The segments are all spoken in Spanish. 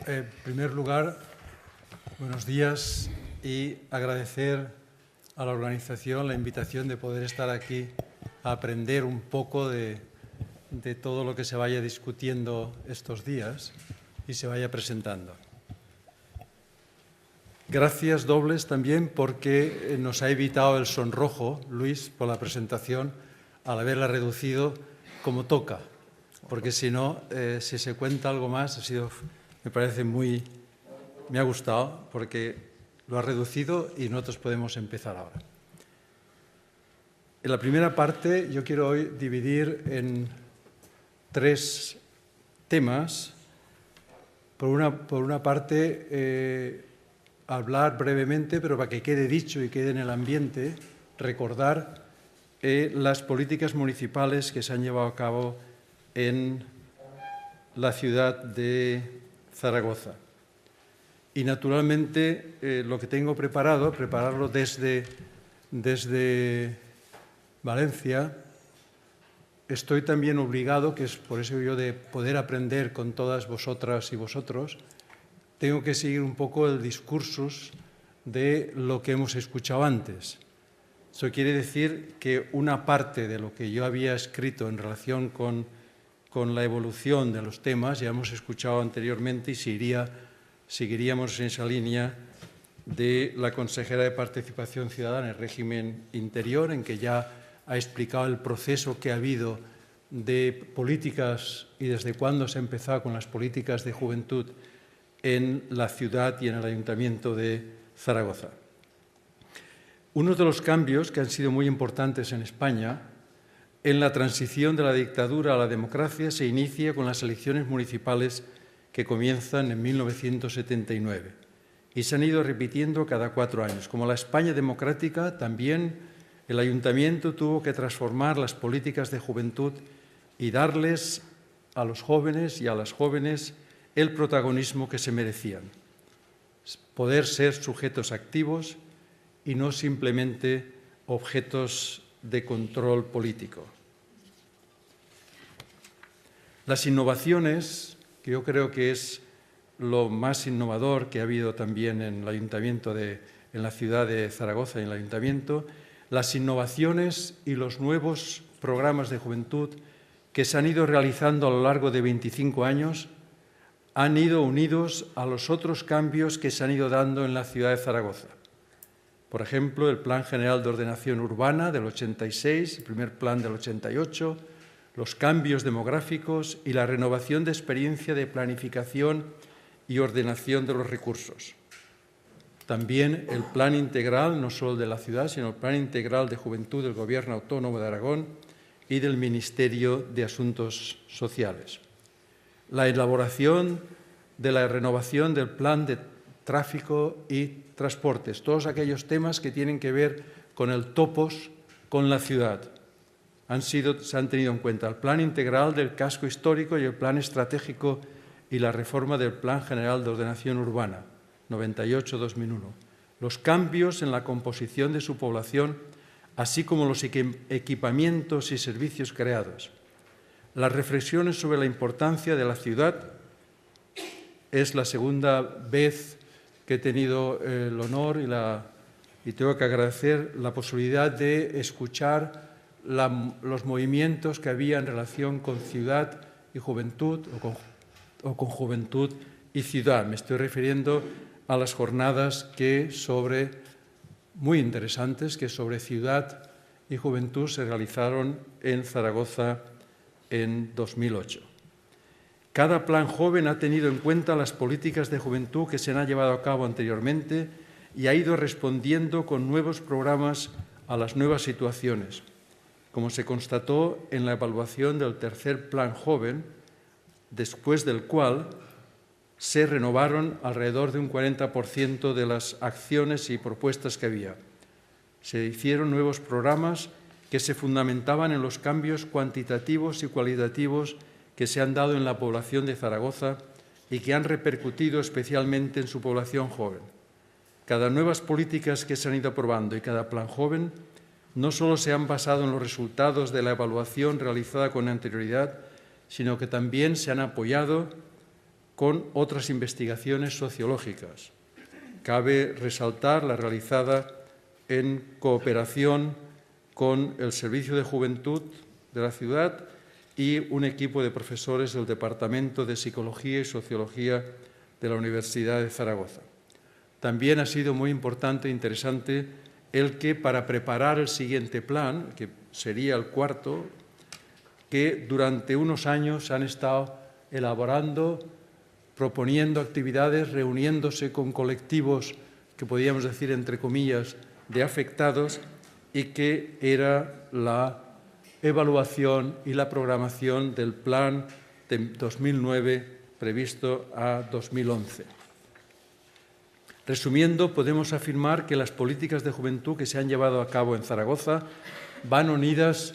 En primer lugar, buenos días y agradecer a la organización la invitación de poder estar aquí a aprender un poco de todo lo que se vaya discutiendo estos días y se vaya presentando. Gracias dobles también porque nos ha evitado el sonrojo, Luis, por la presentación, al haberla reducido como toca, porque si no, si se cuenta algo más, me parece me ha gustado, porque lo ha reducido y nosotros podemos empezar ahora. En la primera parte yo quiero hoy dividir en tres temas. Por una parte, hablar brevemente, pero para que quede dicho y quede en el ambiente, recordar las políticas municipales que se han llevado a cabo en la ciudad de Zaragoza. Y naturalmente lo que tengo prepararlo desde Valencia. Estoy también obligado, que es por eso yo de poder aprender con todas vosotras y vosotros, tengo que seguir un poco el discursus de lo que hemos escuchado antes. Eso quiere decir que una parte de lo que yo había escrito en relación con la evolución de los temas ya hemos escuchado anteriormente y seguiríamos en esa línea de la consejera de Participación Ciudadana en el régimen interior, en que ya ha explicado el proceso que ha habido de políticas y desde cuándo se ha empezado con las políticas de juventud en la ciudad y en el Ayuntamiento de Zaragoza. Uno de los cambios que han sido muy importantes en España, en la transición de la dictadura a la democracia, se inicia con las elecciones municipales que comienzan en 1979 y se han ido repitiendo cada 4 años. Como la España democrática, también el Ayuntamiento tuvo que transformar las políticas de juventud y darles a los jóvenes y a las jóvenes el protagonismo que se merecían. Poder ser sujetos activos y no simplemente objetos de control político. Las innovaciones, que yo creo que es lo más innovador que ha habido también en el Ayuntamiento en la ciudad de Zaragoza y en el Ayuntamiento, las innovaciones y los nuevos programas de juventud que se han ido realizando a lo largo de 25 años han ido unidos a los otros cambios que se han ido dando en la ciudad de Zaragoza. Por ejemplo, el Plan General de Ordenación Urbana del 86, el primer plan del 88, los cambios demográficos y la renovación de experiencia de planificación y ordenación de los recursos. También el plan integral, no solo de la ciudad, sino el plan integral de juventud del Gobierno Autónomo de Aragón y del Ministerio de Asuntos Sociales. La elaboración de la renovación del plan de tráfico y transportes, todos aquellos temas que tienen que ver con el topos con la ciudad. Se han tenido en cuenta el plan integral del casco histórico y el plan estratégico y la reforma del Plan General de Ordenación Urbana, 98-2001. Los cambios en la composición de su población, así como los equipamientos y servicios creados. Las reflexiones sobre la importancia de la ciudad. Es la segunda vez que he tenido el honor y tengo que agradecer la posibilidad de escuchar los movimientos que había en relación con ciudad y juventud o con juventud y ciudad. Me estoy refiriendo a las jornadas muy interesantes que sobre ciudad y juventud se realizaron en Zaragoza en 2008. Cada plan joven ha tenido en cuenta las políticas de juventud que se han llevado a cabo anteriormente y ha ido respondiendo con nuevos programas a las nuevas situaciones, como se constató en la evaluación del tercer plan joven, después del cual se renovaron alrededor de un 40% de las acciones y propuestas que había. Se hicieron nuevos programas que se fundamentaban en los cambios cuantitativos y cualitativos que se han dado en la población de Zaragoza y que han repercutido especialmente en su población joven. Cada nuevas políticas que se han ido aprobando y cada plan joven no solo se han basado en los resultados de la evaluación realizada con anterioridad, sino que también se han apoyado con otras investigaciones sociológicas. Cabe resaltar la realizada en cooperación con el Servicio de Juventud de la ciudad y un equipo de profesores del Departamento de Psicología y Sociología de la Universidad de Zaragoza. También ha sido muy importante e interesante el que, para preparar el siguiente plan, que sería el cuarto, que durante unos años han estado elaborando, proponiendo actividades, reuniéndose con colectivos que podríamos decir, entre comillas, de afectados, y que era la evaluación y la programación del plan de 2009 previsto a 2011. Resumiendo, podemos afirmar que las políticas de juventud que se han llevado a cabo en Zaragoza van unidas,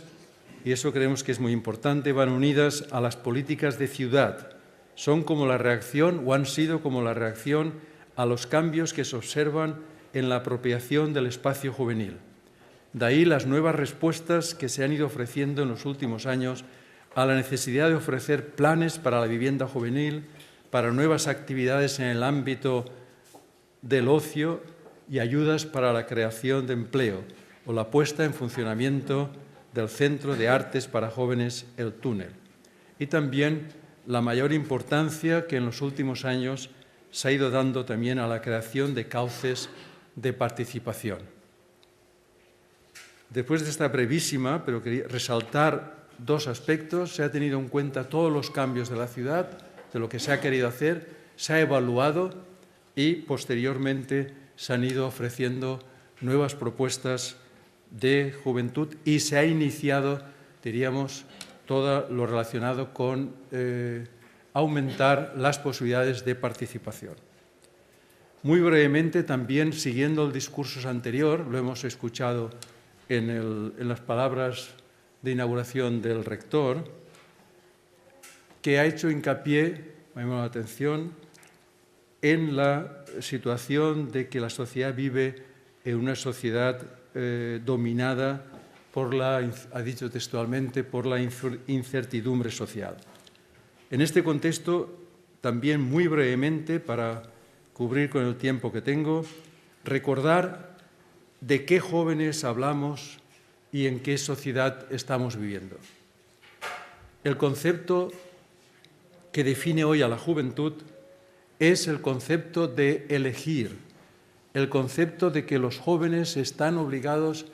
y eso creemos que es muy importante, van unidas a las políticas de ciudad. Son como la reacción, o han sido como la reacción, a los cambios que se observan en la apropiación del espacio juvenil. De ahí las nuevas respuestas que se han ido ofreciendo en los últimos años a la necesidad de ofrecer planes para la vivienda juvenil, para nuevas actividades en el ámbito del ocio y ayudas para la creación de empleo o la puesta en funcionamiento del Centro de Artes para Jóvenes El Túnel. Y también la mayor importancia que en los últimos años se ha ido dando también a la creación de cauces de participación. Después de esta brevísima, pero quería resaltar dos aspectos. Se ha tenido en cuenta todos los cambios de la ciudad, de lo que se ha querido hacer, se ha evaluado y posteriormente se han ido ofreciendo nuevas propuestas de juventud y se ha iniciado, diríamos, todo lo relacionado con aumentar las posibilidades de participación. Muy brevemente, también siguiendo el discurso anterior, lo hemos escuchado en las palabras de inauguración del rector, que ha hecho hincapié, me llama la atención, en la situación de que la sociedad vive en una sociedad dominada por ha dicho textualmente, por la incertidumbre social. En este contexto, también muy brevemente, para cubrir con el tiempo que tengo, recordar de qué jóvenes hablamos y en qué sociedad estamos viviendo. El concepto que define hoy a la juventud es el concepto de elegir, el concepto de que los jóvenes están obligados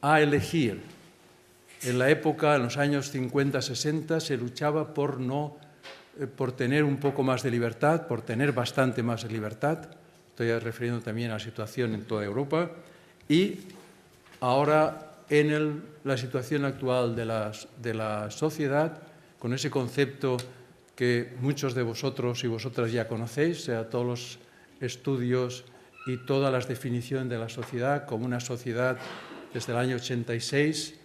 a elegir. En la época, en los años 50-60, se luchaba por tener un poco más de libertad, por tener bastante más de libertad. Estoy refiriendo también a la situación en toda Europa. Y ahora, en la situación actual de la sociedad, con ese concepto que muchos de vosotros y vosotras ya conocéis, o sea, todos los estudios y todas las definiciones de la sociedad como una sociedad desde el año 86,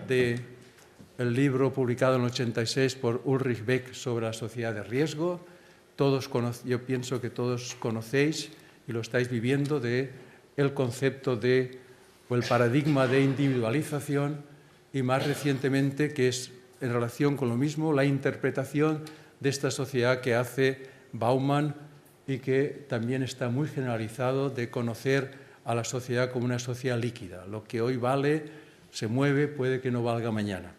del libro publicado en el 86 por Ulrich Beck sobre la sociedad de riesgo. Yo pienso que todos conocéis y lo estáis viviendo el concepto o el paradigma de individualización y más recientemente, que es en relación con lo mismo, la interpretación de esta sociedad que hace Bauman y que también está muy generalizado, de conocer a la sociedad como una sociedad líquida. Lo que hoy vale, se mueve, puede que no valga mañana.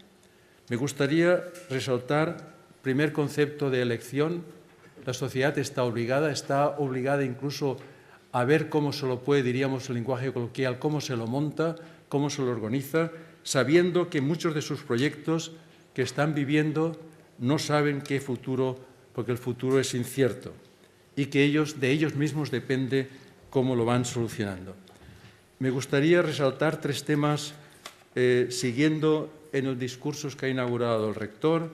Me gustaría resaltar el primer concepto de elección. La sociedad está obligada incluso a ver cómo se lo puede, diríamos en lenguaje coloquial, cómo se lo monta, cómo se lo organiza, sabiendo que muchos de sus proyectos que están viviendo no saben qué futuro, porque el futuro es incierto, y que de ellos mismos depende cómo lo van solucionando. Me gustaría resaltar tres temas, siguiendo en el discurso que ha inaugurado el rector,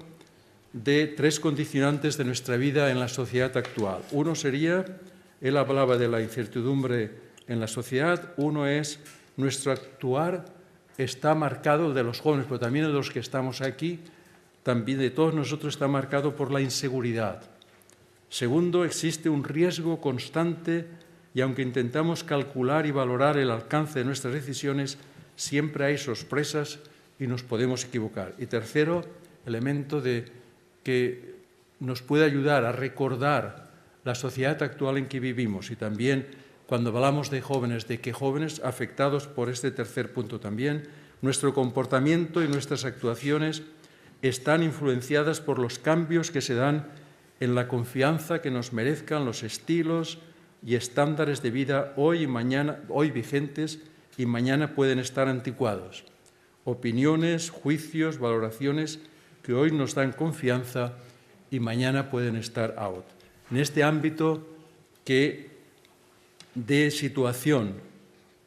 de tres condicionantes de nuestra vida en la sociedad actual. Uno sería, él hablaba de la incertidumbre en la sociedad, uno es nuestro actuar está marcado, de los jóvenes, pero también de los que estamos aquí, también de todos nosotros está marcado por la inseguridad. Segundo, existe un riesgo constante y aunque intentamos calcular y valorar el alcance de nuestras decisiones, siempre hay sorpresas y nos podemos equivocar. Y tercero, elemento de que nos puede ayudar a recordar la sociedad actual en que vivimos y también cuando hablamos de jóvenes, de que jóvenes afectados por este tercer punto también, nuestro comportamiento y nuestras actuaciones están influenciadas por los cambios que se dan en la confianza que nos merezcan los estilos y estándares de vida hoy y mañana, hoy vigentes y mañana pueden estar anticuados. Opiniones, juicios, valoraciones que hoy nos dan confianza y mañana pueden estar out. En este ámbito de situación,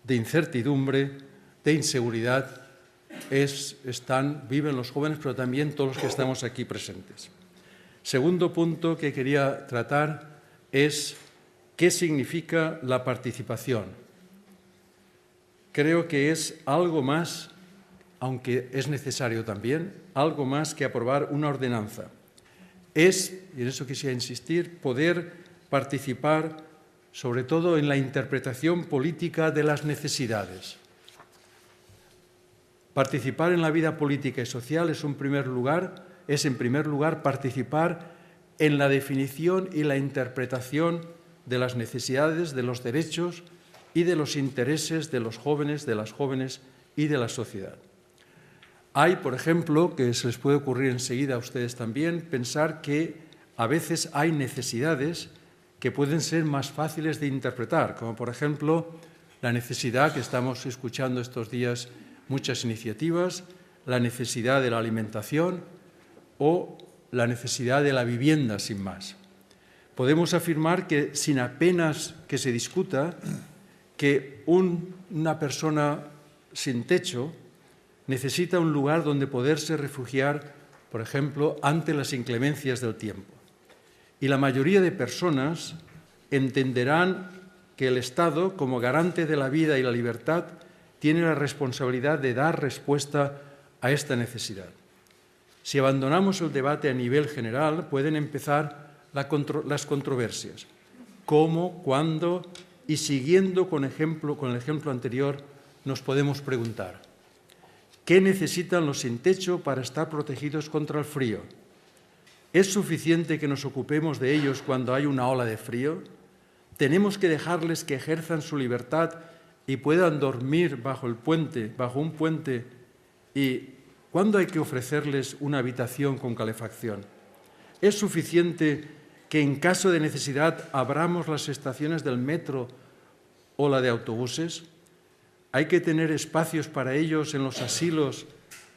de incertidumbre, de inseguridad, viven los jóvenes, pero también todos los que estamos aquí presentes. Segundo punto que quería tratar es qué significa la participación. Creo que es algo más, aunque es necesario también, algo más que aprobar una ordenanza. Es, y en eso quisiera insistir, poder participar sobre todo en la interpretación política de las necesidades. Participar en la vida política y social es en primer lugar participar en la definición y la interpretación de las necesidades, de los derechos y de los intereses de los jóvenes, de las jóvenes y de la sociedad. Hay, por ejemplo, que se les puede ocurrir enseguida a ustedes también, pensar que a veces hay necesidades que pueden ser más fáciles de interpretar, como por ejemplo la necesidad que estamos escuchando estos días muchas iniciativas, la necesidad de la alimentación o la necesidad de la vivienda, sin más. Podemos afirmar que sin apenas que se discuta que una persona sin techo necesita un lugar donde poderse refugiar, por ejemplo, ante las inclemencias del tiempo. Y la mayoría de personas entenderán que el Estado, como garante de la vida y la libertad, tiene la responsabilidad de dar respuesta a esta necesidad. Si abandonamos el debate a nivel general, pueden empezar las controversias. ¿Cómo, cuándo? Y siguiendo con el ejemplo anterior, nos podemos preguntar: ¿qué necesitan los sin techo para estar protegidos contra el frío? ¿Es suficiente que nos ocupemos de ellos cuando hay una ola de frío? ¿Tenemos que dejarles que ejerzan su libertad y puedan dormir bajo un puente? ¿Y cuándo hay que ofrecerles una habitación con calefacción? ¿Es suficiente que en caso de necesidad abramos las estaciones del metro o la de autobuses? ¿Hay que tener espacios para ellos en los asilos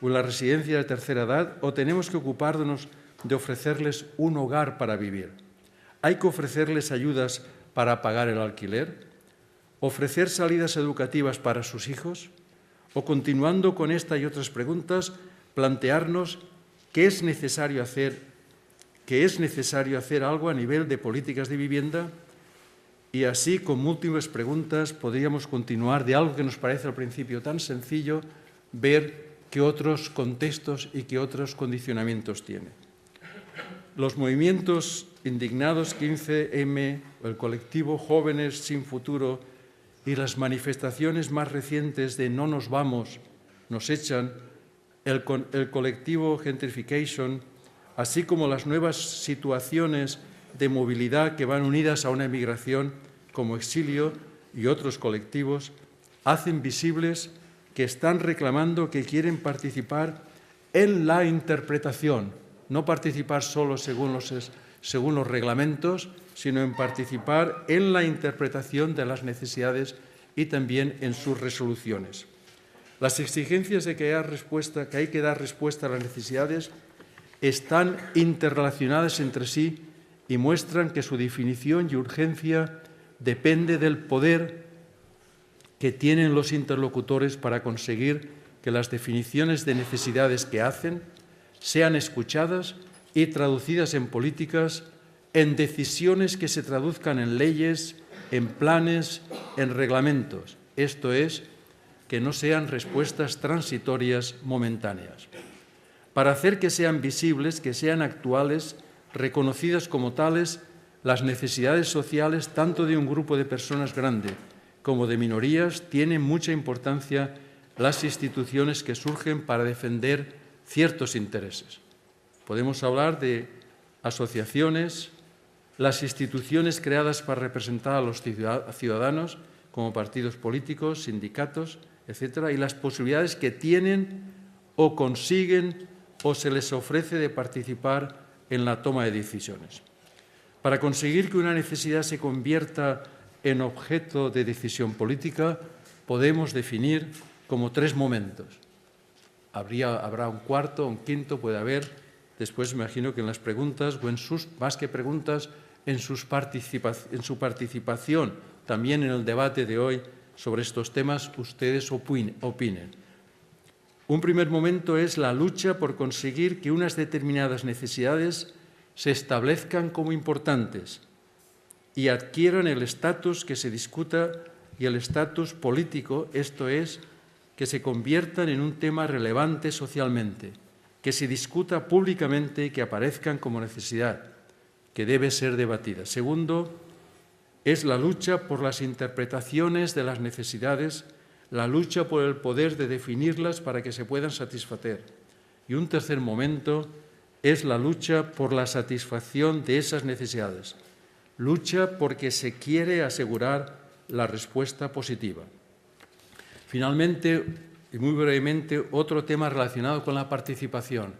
o en la residencia de tercera edad? ¿O tenemos que ocuparnos de ofrecerles un hogar para vivir? ¿Hay que ofrecerles ayudas para pagar el alquiler? ¿Ofrecer salidas educativas para sus hijos? O, continuando con esta y otras preguntas, plantearnos que es necesario hacer algo a nivel de políticas de vivienda. Y así, con múltiples preguntas, podríamos continuar de algo que nos parece al principio tan sencillo, ver qué otros contextos y qué otros condicionamientos tiene. Los movimientos indignados 15M, el colectivo Jóvenes sin Futuro y las manifestaciones más recientes de No nos vamos, nos echan, el colectivo Gentrification, así como las nuevas situaciones de movilidad que van unidas a una emigración como exilio y otros colectivos, hacen visibles que están reclamando, que quieren participar en la interpretación, no participar solo según los reglamentos, sino en participar en la interpretación de las necesidades y también en sus resoluciones. Las exigencias de que hay que dar respuesta a las necesidades están interrelacionadas entre sí y muestran que su definición y urgencia depende del poder que tienen los interlocutores para conseguir que las definiciones de necesidades que hacen sean escuchadas y traducidas en políticas, en decisiones que se traduzcan en leyes, en planes, en reglamentos. Esto es, que no sean respuestas transitorias momentáneas. Para hacer que sean visibles, que sean actuales, reconocidas como tales, las necesidades sociales, tanto de un grupo de personas grande como de minorías, tienen mucha importancia las instituciones que surgen para defender ciertos intereses. Podemos hablar de asociaciones, las instituciones creadas para representar a los ciudadanos, como partidos políticos, sindicatos, etcétera, y las posibilidades que tienen o consiguen o se les ofrece de participar en la toma de decisiones. Para conseguir que una necesidad se convierta en objeto de decisión política, podemos definir como 3 momentos. Habrá un cuarto, un quinto, puede haber. Después me imagino que en las preguntas, o en sus, más que preguntas, en su participación, también en el debate de hoy sobre estos temas, ustedes opinen. Un primer momento es la lucha por conseguir que unas determinadas necesidades se establezcan como importantes y adquieran el estatus que se discuta y el estatus político, esto es, que se conviertan en un tema relevante socialmente, que se discuta públicamente y que aparezcan como necesidad, que debe ser debatida. Segundo, es la lucha por las interpretaciones de las necesidades, la lucha por el poder de definirlas para que se puedan satisfacer. Y un tercer momento es la lucha por la satisfacción de esas necesidades, lucha porque se quiere asegurar la respuesta positiva. Finalmente, y muy brevemente, otro tema relacionado con la participación,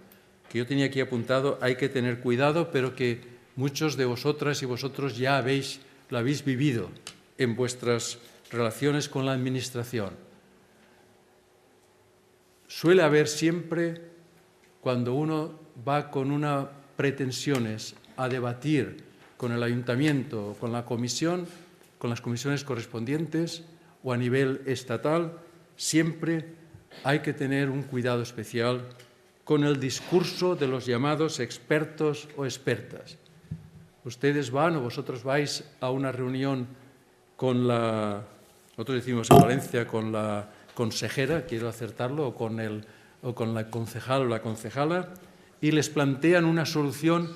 que yo tenía aquí apuntado, hay que tener cuidado, pero que muchos de vosotras y vosotros ya lo habéis vivido en vuestras relaciones con la Administración. Suele haber siempre, cuando uno va con unas pretensiones a debatir con el Ayuntamiento, con la Comisión, con las comisiones correspondientes o a nivel estatal, siempre hay que tener un cuidado especial con el discurso de los llamados expertos o expertas. Ustedes van o vosotros vais a una reunión con nosotros decimos en Valencia, con la consejera, quiero acertarlo, o con la concejal o la concejala, y les plantean una solución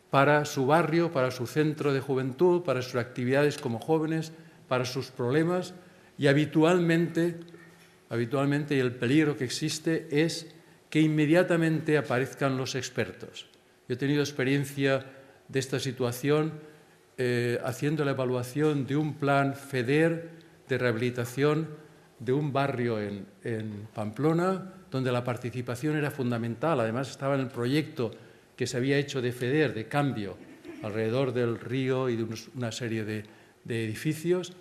para su barrio, para su centro de juventud, para sus actividades como jóvenes, para sus problemas, y habitualmente el peligro que existe es que inmediatamente aparezcan los expertos. Yo he tenido experiencia de esta situación haciendo la evaluación de un plan FEDER de rehabilitación de un barrio en Pamplona, donde la participación era fundamental. Además, estaba en el proyecto que se había hecho de FEDER, de cambio, alrededor del río y de una serie de edificios.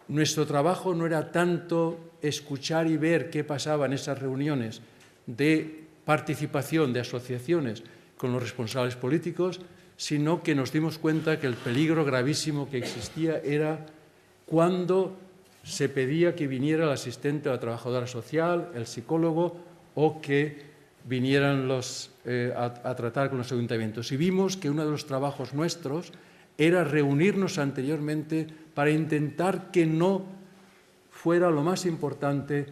Nuestro trabajo no era tanto escuchar y ver qué pasaba en esas reuniones de participación de asociaciones con los responsables políticos, sino que nos dimos cuenta que el peligro gravísimo que existía era cuando se pedía que viniera el asistente o la trabajadora social, el psicólogo, o que vinieran a tratar con los ayuntamientos. Y vimos que uno de los trabajos nuestros era reunirnos anteriormente para intentar que no fuera lo más importante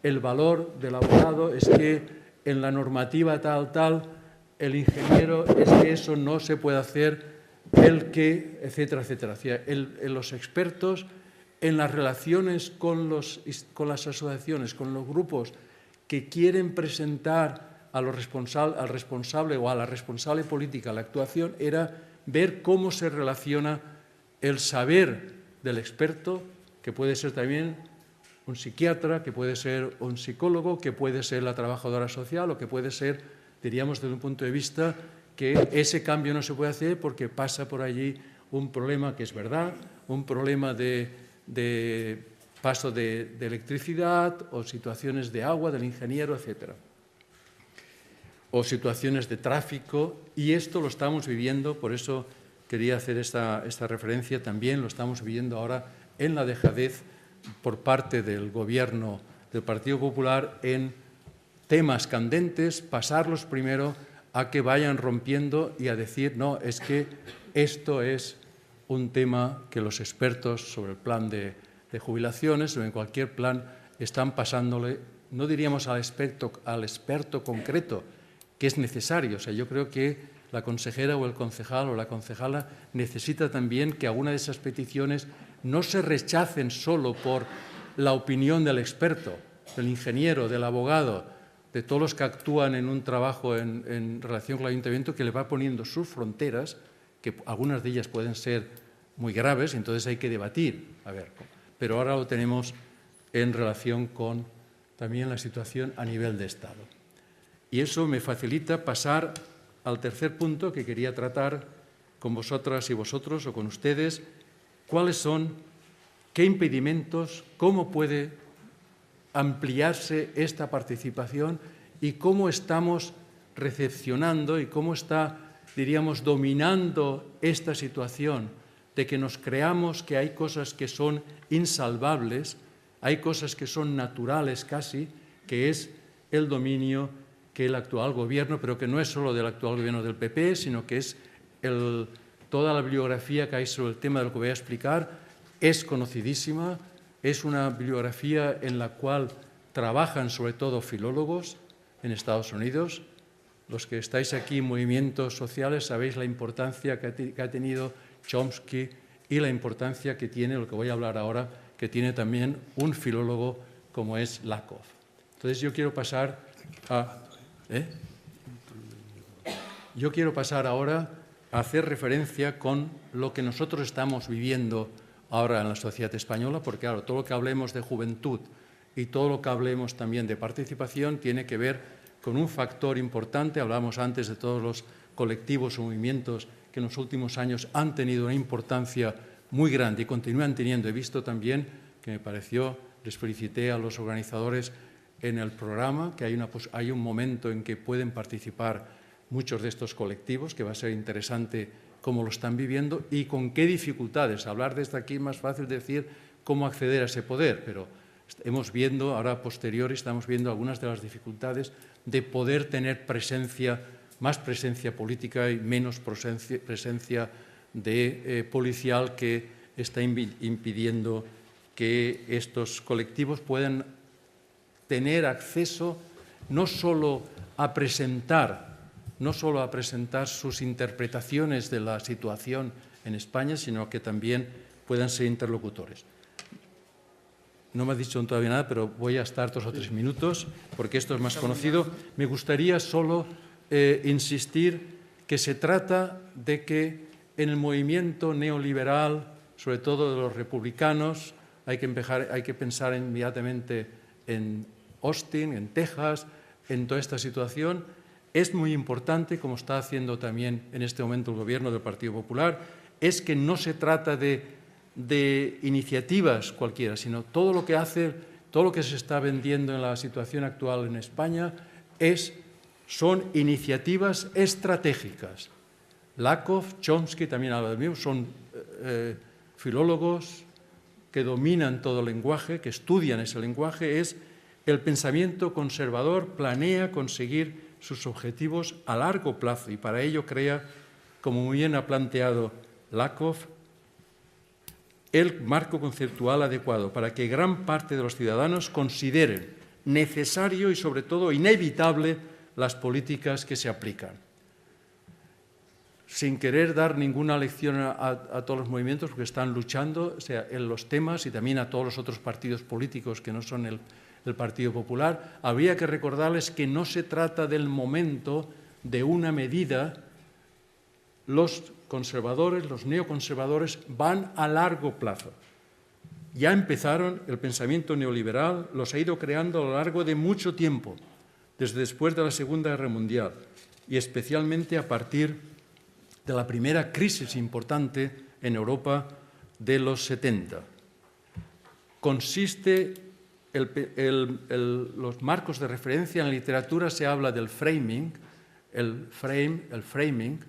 el valor del abogado, es que en la normativa tal, el ingeniero, es que eso no se puede hacer, el que, etcétera, etcétera. Los expertos en las relaciones con las asociaciones, con los grupos que quieren presentar al responsable o a la responsable política la actuación, era ver cómo se relaciona el saber del experto, que puede ser también un psiquiatra, que puede ser un psicólogo, que puede ser la trabajadora social o que puede ser, diríamos desde un punto de vista, que ese cambio no se puede hacer porque pasa por allí un problema que es verdad, un problema de paso de electricidad o situaciones de agua del ingeniero, etcétera, o situaciones de tráfico, y esto lo estamos viviendo, por eso quería hacer esta referencia, también lo estamos viviendo ahora en la dejadez por parte del Gobierno del Partido Popular en temas candentes, pasarlos primero a que vayan rompiendo y a decir, no, es que esto es un tema que los expertos sobre el plan de jubilaciones o en cualquier plan están pasándole, no diríamos al experto concreto, que es necesario. O sea, yo creo que la consejera o el concejal o la concejala necesita también que alguna de esas peticiones no se rechacen solo por la opinión del experto, del ingeniero, del abogado de todos los que actúan en un trabajo en relación con el ayuntamiento, que le va poniendo sus fronteras, que algunas de ellas pueden ser muy graves, entonces hay que debatir. A ver, pero ahora lo tenemos en relación con también la situación a nivel de Estado. Y eso me facilita pasar al tercer punto que quería tratar con vosotras y vosotros o con ustedes. ¿Cuáles son, qué impedimentos, cómo puede ampliarse esta participación y cómo estamos recepcionando y cómo está, diríamos, dominando esta situación de que nos creamos que hay cosas que son insalvables, hay cosas que son naturales casi, que es el dominio que el actual gobierno, pero que no es solo del actual gobierno del PP, sino que es toda la bibliografía que hay sobre el tema de lo que voy a explicar, es conocidísima, es una bibliografía en la cual trabajan sobre todo filólogos en Estados Unidos. Los que estáis aquí en movimientos sociales sabéis la importancia que ha tenido Chomsky y la importancia que tiene, lo que voy a hablar ahora, que tiene también un filólogo como es Lakoff. Entonces yo quiero pasar ahora a hacer referencia con lo que nosotros estamos viviendo ahora en la sociedad española, porque claro, todo lo que hablemos de juventud y todo lo que hablemos también de participación tiene que ver con un factor importante. Hablamos antes de todos los colectivos o movimientos que en los últimos años han tenido una importancia muy grande y continúan teniendo. He visto también que me pareció, les felicité a los organizadores en el programa, que hay un momento en que pueden participar muchos de estos colectivos, que va a ser interesante cómo lo están viviendo y con qué dificultades. Hablar desde aquí es más fácil decir cómo acceder a ese poder, pero hemos viendo, ahora a posteriori, estamos viendo algunas de las dificultades de poder tener más presencia política y menos presencia policial que está impidiendo que estos colectivos puedan tener acceso no solo a presentar sus interpretaciones de la situación en España, sino que también puedan ser interlocutores. No me has dicho todavía nada, pero voy a estar 2 o 3 minutos, porque esto es más conocido. Me gustaría solo insistir que se trata de que en el movimiento neoliberal, sobre todo de los republicanos, hay que pensar inmediatamente en Austin, en Texas, en toda esta situación. Es muy importante, como está haciendo también en este momento el gobierno del Partido Popular, es que no se trata de iniciativas cualquiera, sino todo lo que se está vendiendo en la situación actual en España son iniciativas estratégicas. Lakoff, Chomsky, también habla de mí, son filólogos que dominan todo el lenguaje, que estudian ese lenguaje. Es el pensamiento conservador planea conseguir sus objetivos a largo plazo y para ello crea, como muy bien ha planteado Lakoff, el marco conceptual adecuado para que gran parte de los ciudadanos consideren necesario y, sobre todo, inevitable las políticas que se aplican. Sin querer dar ninguna lección a todos los movimientos, porque están luchando, o sea, en los temas, y también a todos los otros partidos políticos que no son el Partido Popular, habría que recordarles que no se trata del momento de una medida. Los conservadores, los neoconservadores, van a largo plazo. Ya empezaron, el pensamiento neoliberal los ha ido creando a lo largo de mucho tiempo, desde después de la Segunda Guerra Mundial, y especialmente a partir de la primera crisis importante en Europa de los 70. Consiste los marcos de referencia. En la literatura se habla del framing, el framing.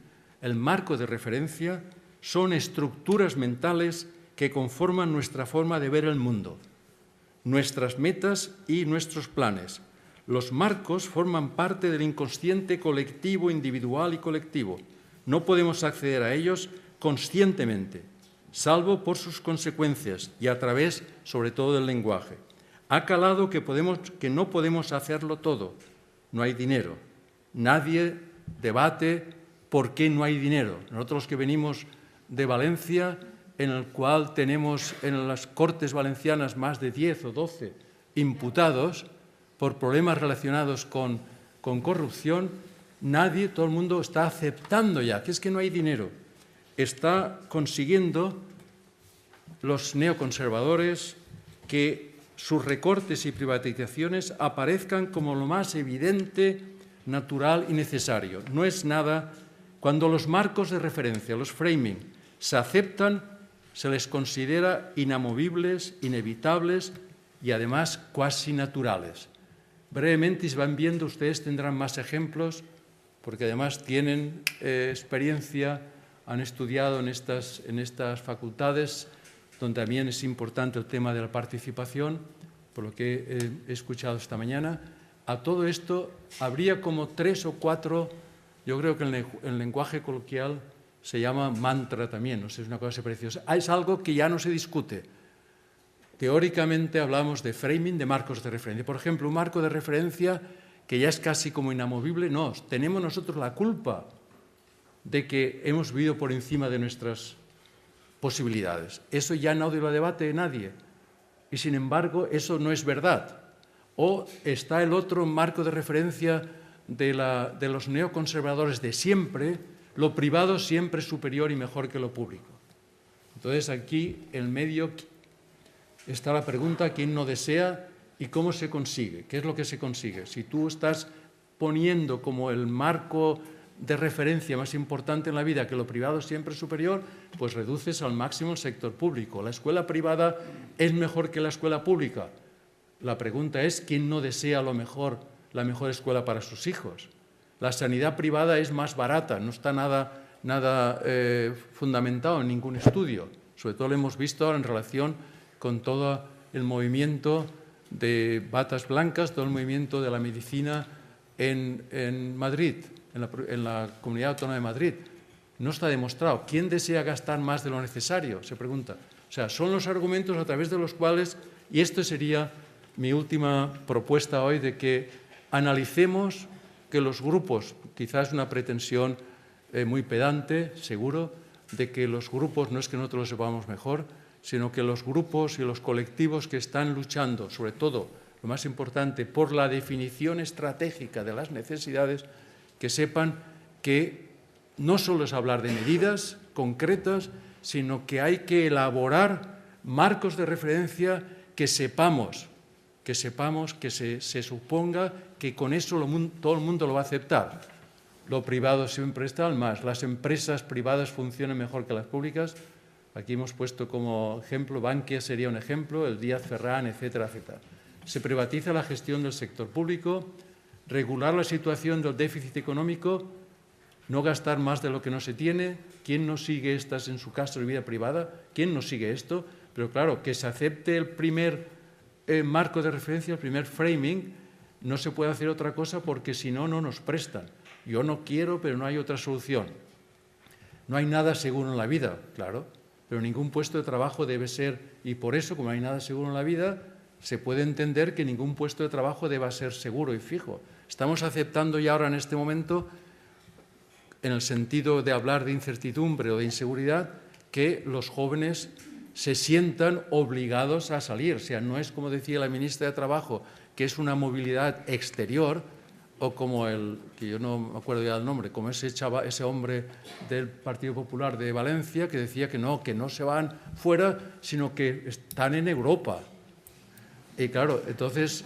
El marco de referencia son estructuras mentales que conforman nuestra forma de ver el mundo, nuestras metas y nuestros planes. Los marcos forman parte del inconsciente colectivo, individual y colectivo. No podemos acceder a ellos conscientemente, salvo por sus consecuencias y a través, sobre todo, del lenguaje. Ha calado que no podemos hacerlo todo. No hay dinero. Nadie debate ¿por qué no hay dinero? Nosotros que venimos de Valencia, en el cual tenemos en las Cortes valencianas más de 10 o 12 imputados, por problemas relacionados con corrupción, todo el mundo está aceptando ya que es que no hay dinero. Está consiguiendo los neoconservadores que sus recortes y privatizaciones aparezcan como lo más evidente, natural y necesario. No es nada. Cuando los marcos de referencia, los framing, se aceptan, se les considera inamovibles, inevitables y además cuasi naturales. Brevemente, si van viendo, ustedes tendrán más ejemplos, porque además tienen experiencia, han estudiado en estas facultades, donde también es importante el tema de la participación, por lo que he escuchado esta mañana. A todo esto habría como 3 o 4, yo creo que en el lenguaje coloquial se llama mantra también, no sé, es una cosa preciosa. Es algo que ya no se discute. Teóricamente hablamos de framing, de marcos de referencia. Por ejemplo, un marco de referencia que ya es casi como inamovible, no, tenemos nosotros la culpa de que hemos vivido por encima de nuestras posibilidades. Eso ya no lo debate nadie. Y sin embargo, eso no es verdad. O está el otro marco de referencia de los neoconservadores de siempre, lo privado siempre es superior y mejor que lo público. Entonces aquí en medio está la pregunta: ¿quién no desea y cómo se consigue? ¿Qué es lo que se consigue? Si tú estás poniendo como el marco de referencia más importante en la vida que lo privado siempre es superior, pues reduces al máximo el sector público. La escuela privada es mejor que la escuela pública. La pregunta es: ¿quién no desea la mejor escuela para sus hijos? La sanidad privada es más barata, no está nada fundamentado en ningún estudio. Sobre todo lo hemos visto ahora en relación con todo el movimiento de batas blancas, todo el movimiento de la medicina en Madrid, en la Comunidad Autónoma de Madrid. No está demostrado. ¿Quién desea gastar más de lo necesario?, se pregunta. O sea, son los argumentos a través de los cuales, y esto sería mi última propuesta hoy, de que analicemos que los grupos, quizás una pretensión muy pedante, seguro, de que los grupos no es que nosotros lo sepamos mejor, sino que los grupos y los colectivos que están luchando, sobre todo, lo más importante, por la definición estratégica de las necesidades, que sepan que no solo es hablar de medidas concretas, sino que hay que elaborar marcos de referencia que sepamos, que se suponga que con eso todo el mundo lo va a aceptar. Lo privado siempre está al más. Las empresas privadas funcionan mejor que las públicas. Aquí hemos puesto como ejemplo, Bankia sería un ejemplo, el Díaz Ferrán, etcétera, etcétera. Se privatiza la gestión del sector público, regular la situación del déficit económico, no gastar más de lo que no se tiene. ¿Quién no sigue estas en su caso de vida privada? ¿Quién no sigue esto? Pero claro, que se acepte el primer marco de referencia, el primer framing, no se puede hacer otra cosa porque si no, no nos prestan. Yo no quiero, pero no hay otra solución. No hay nada seguro en la vida, claro, pero ningún puesto de trabajo debe ser, y por eso, como no hay nada seguro en la vida, se puede entender que ningún puesto de trabajo deba ser seguro y fijo. Estamos aceptando ya ahora en este momento, en el sentido de hablar de incertidumbre o de inseguridad, que los jóvenes se sientan obligados a salir. O sea, no es como decía la ministra de Trabajo, que es una movilidad exterior, o como que yo no me acuerdo ya del nombre, como ese hombre del Partido Popular de Valencia, que decía que no se van fuera, sino que están en Europa. Y claro, entonces,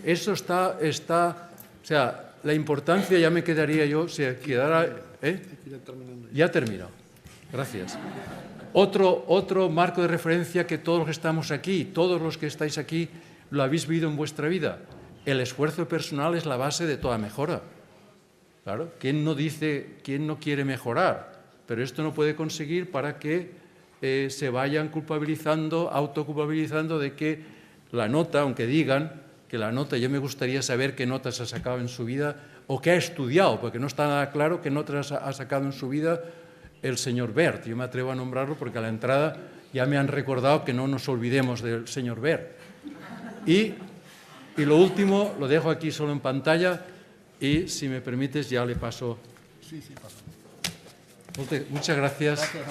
eso está, o sea, la importancia, ya me quedaría yo, se quedara, Ya termino. Gracias. Otro marco de referencia que todos los que estamos aquí, todos los que estáis aquí, lo habéis vivido en vuestra vida. El esfuerzo personal es la base de toda mejora. Claro, ¿quién no quiere mejorar? Pero esto no puede conseguir para que se vayan autoculpabilizando de que la nota, aunque digan que la nota, yo me gustaría saber qué notas ha sacado en su vida o qué ha estudiado, porque no está nada claro qué notas ha sacado en su vida el señor Wert. Yo me atrevo a nombrarlo porque a la entrada ya me han recordado que no nos olvidemos del señor Wert. Y lo último, lo dejo aquí solo en pantalla y, si me permites, ya le paso. Sí, pasa. Muchas gracias. Gracias,